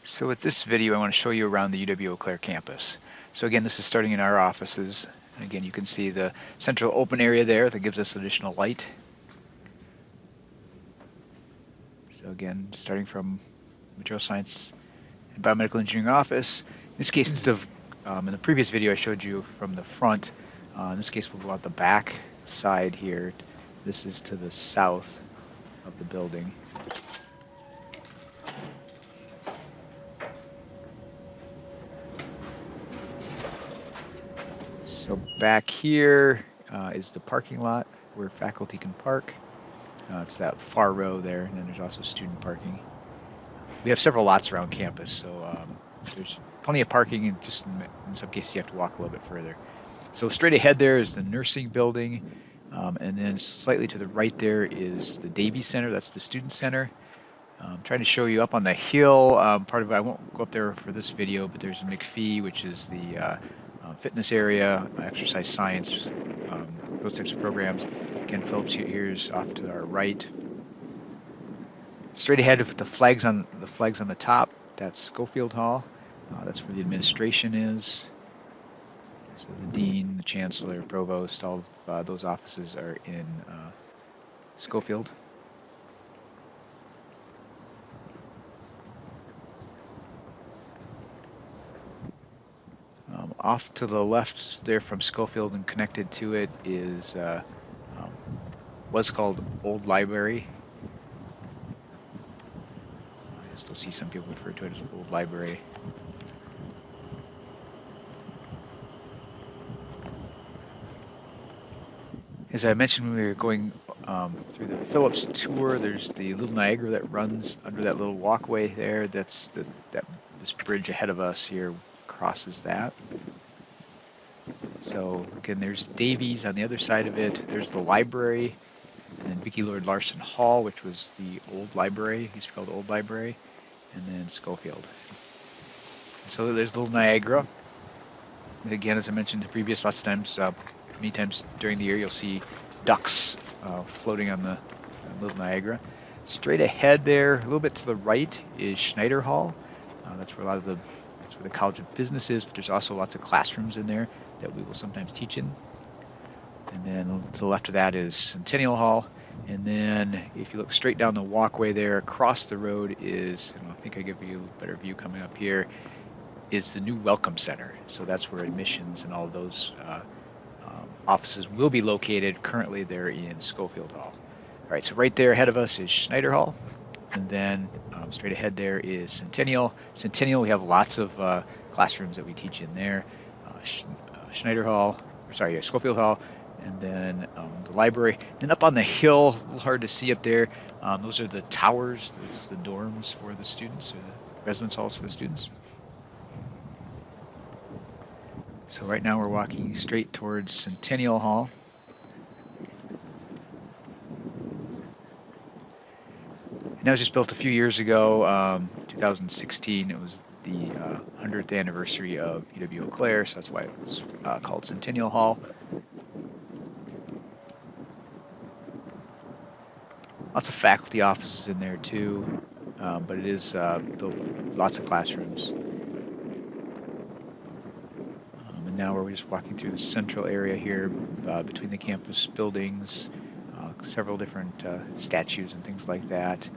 So with this video, I want to show you around the UW-Eau Claire campus. So again, this is starting in our offices. And again, you can see the central open area there that gives us additional light. So again, starting from material science and biomedical engineering office. In this case, instead of in the previous video I showed you from the front, in this case we'll go out the back side here. This is to the south of the building. So back here is the parking lot where faculty can park. It's that far row there, and then there's also student parking. We have several lots around campus, so there's plenty of parking, and just in some cases you have to walk a little bit further. So straight ahead there is the nursing building, and then slightly to the right there is the Davies Center. That's the student center. I'm trying to show you up on the hill. Part of it, I won't go up there for this video, but there's a McPhee, which is the fitness area, exercise science, those types of programs. Ken Phillips here is off to our right. Straight ahead of the flags on the top, that's Schofield Hall. That's where the administration is. So the dean, the chancellor, provost, all of those offices are in Schofield. Off to the left there from Schofield and connected to it is what's called Old Library. I still see some people refer to it as Old Library. As I mentioned when we were going through the Phillips tour, there's the Little Niagara that runs under that little walkway there. That's this bridge ahead of us here crosses that. So again, there's Davies on the other side of it. There's the library, and then Vicki Lord Larson Hall, which was the old library. It used to be called the Old Library, and then Schofield. So there's Little Niagara. And again, as I mentioned in the previous, lots of times, many times during the year, you'll see ducks floating on the Little Niagara. Straight ahead there, a little bit to the right, is Schneider Hall. That's where that's where the College of Business is, but there's also lots of classrooms in there that we will sometimes teach in. And then to the left of that is Centennial Hall. And then if you look straight down the walkway there, across the road is, and I think I give you a better view coming up here, is the new Welcome Center. So that's where admissions and all of those offices will be located. Currently they're in Schofield Hall. All right, so right there ahead of us is Schneider Hall. And then straight ahead there is Centennial. Centennial, we have lots of classrooms that we teach in there. Schofield Hall, and then the library. Then up on the hill, a little hard to see up there, those are the towers. That's the dorms for the students, residence halls for the students. So right now we're walking straight towards Centennial Hall. And that was just built a few years ago, 2016. It was the 100th anniversary of UW-Eau Claire, so that's why it was called Centennial Hall. Lots of faculty offices in there too, but it is built lots of classrooms. And now we're just walking through the central area here between the campus buildings, several different statues and things like that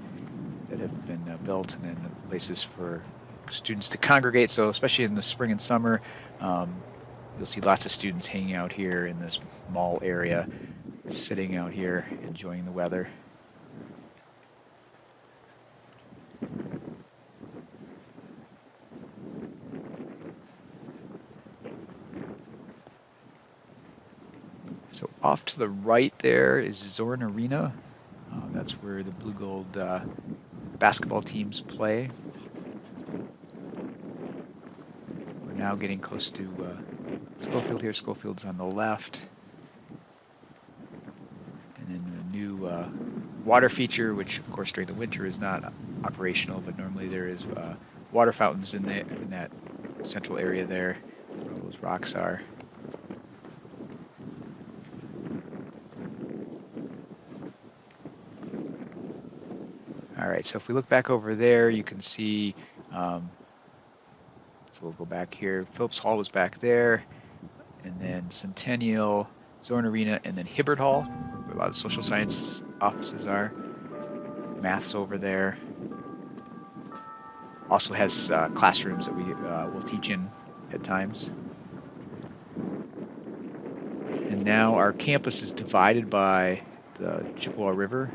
have been built, and then places for students to congregate. So especially in the spring and summer, you'll see lots of students hanging out here in this mall area, sitting out here enjoying the weather. So off to the right there is Zorn Arena. That's where the Blue Gold basketball teams play. We're now getting close to Schofield here. Schofield's on the left. And then a new water feature, which of course during the winter is not operational, but normally there is water fountains in that central area there where all those rocks are. All right, so if we look back over there, you can see So we'll go back here. Phillips Hall was back there, and then Centennial, Zorn Arena, and then Hibbert Hall, where a lot of social science offices are. Math's over there. Also has classrooms that we will teach in at times. And now our campus is divided by the Chippewa River.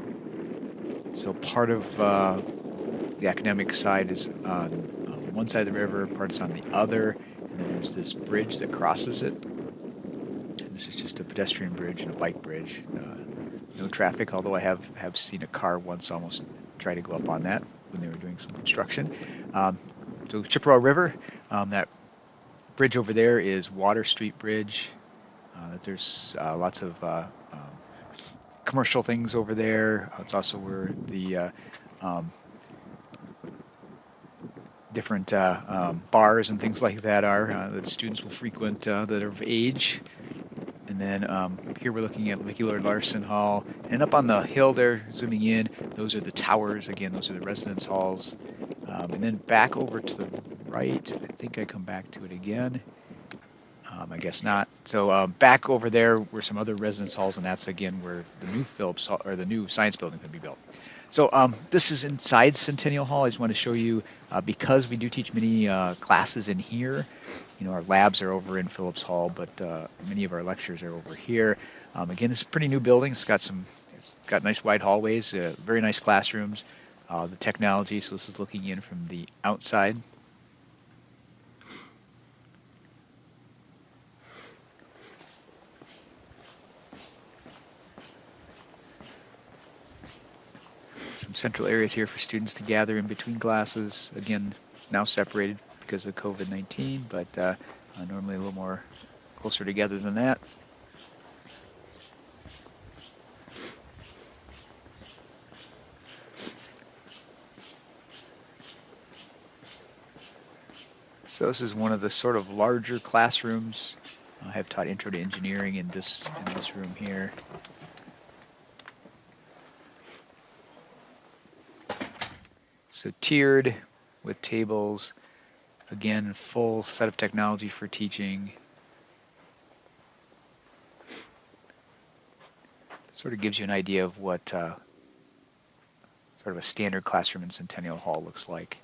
So part of the academic side is on one side of the river, part is on the other, and then there's this bridge that crosses it. And this is just a pedestrian bridge and a bike bridge. No traffic, although I have seen a car once almost try to go up on that when they were doing some construction. So Chippewa River, that bridge over there is Water Street Bridge. There's lots of commercial things over there. It's also where the different bars and things like that are that students will frequent that are of age. And then here we're looking at Vicki Lord Larson Hall. And up on the hill there, zooming in, those are the towers. Again, those are the residence halls. And then back over to the right, I think I come back to it again. I guess not. So back over there were some other residence halls, and that's again where the new Phillips Hall, or the new science building could be built. So this is inside Centennial Hall. I just want to show you, because we do teach many classes in here. You know, our labs are over in Phillips Hall, but many of our lectures are over here. Again, it's a pretty new building. It's got nice wide hallways, very nice classrooms. The technology, so this is looking in from the outside. Some central areas here for students to gather in between classes. Again, now separated because of COVID-19, but normally a little more closer together than that. So this is one of the sort of larger classrooms. I have taught Intro to Engineering in this room here. So tiered with tables. Again, full set of technology for teaching. It sort of gives you an idea of what sort of a standard classroom in Centennial Hall looks like.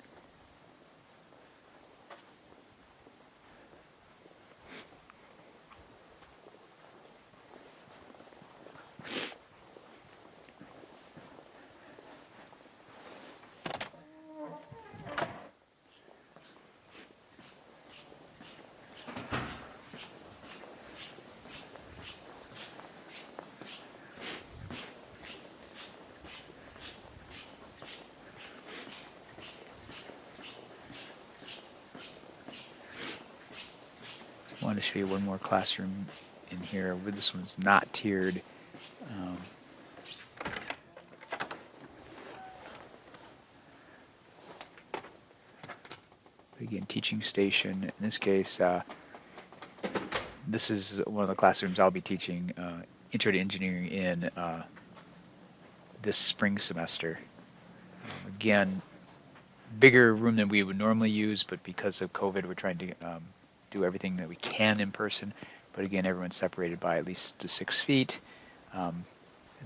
I wanted to show you one more classroom in here. This one's not tiered. Again, teaching station. In this case, this is one of the classrooms I'll be teaching Intro to Engineering in this spring semester. Again, bigger room than we would normally use, but because of COVID, we're trying to do everything that we can in person. But again, everyone's separated by at least the 6 feet. And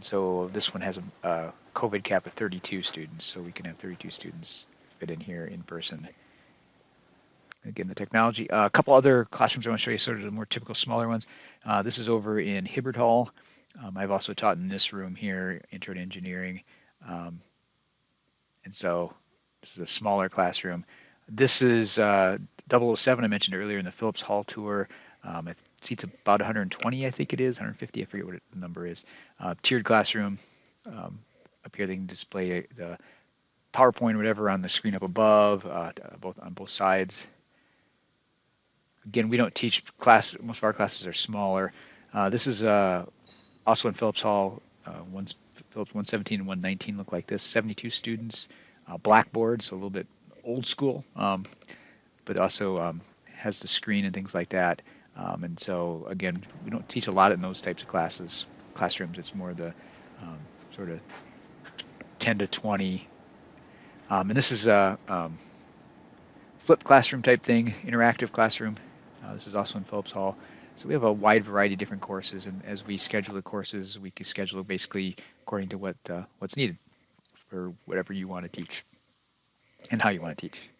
so this one has a COVID cap of 32 students, so we can have 32 students fit in here in person. Again, the technology. A couple other classrooms I want to show you, sort of the more typical smaller ones. This is over in Hibbert Hall. I've also taught in this room here, Intro to Engineering. And so this is a smaller classroom. This is 007 I mentioned earlier in the Phillips Hall tour. It seats about 120, I think it is, 150, I forget what the number is. Tiered classroom. Up here they can display the PowerPoint or whatever on the screen up above, on both sides. Again, we don't teach class. Most of our classes are smaller. This is also in Phillips Hall. Phillips 117 and 119 look like this. 72 students. Blackboard, so a little bit old school, but also has the screen and things like that. And so, again, we don't teach a lot in those types of classrooms. It's more the sort of 10 to 20. And this is flipped classroom type thing, interactive classroom. This is also in Phillips Hall. So we have a wide variety of different courses, and as we schedule the courses, we can schedule basically according to what's needed for whatever you want to teach and how you want to teach.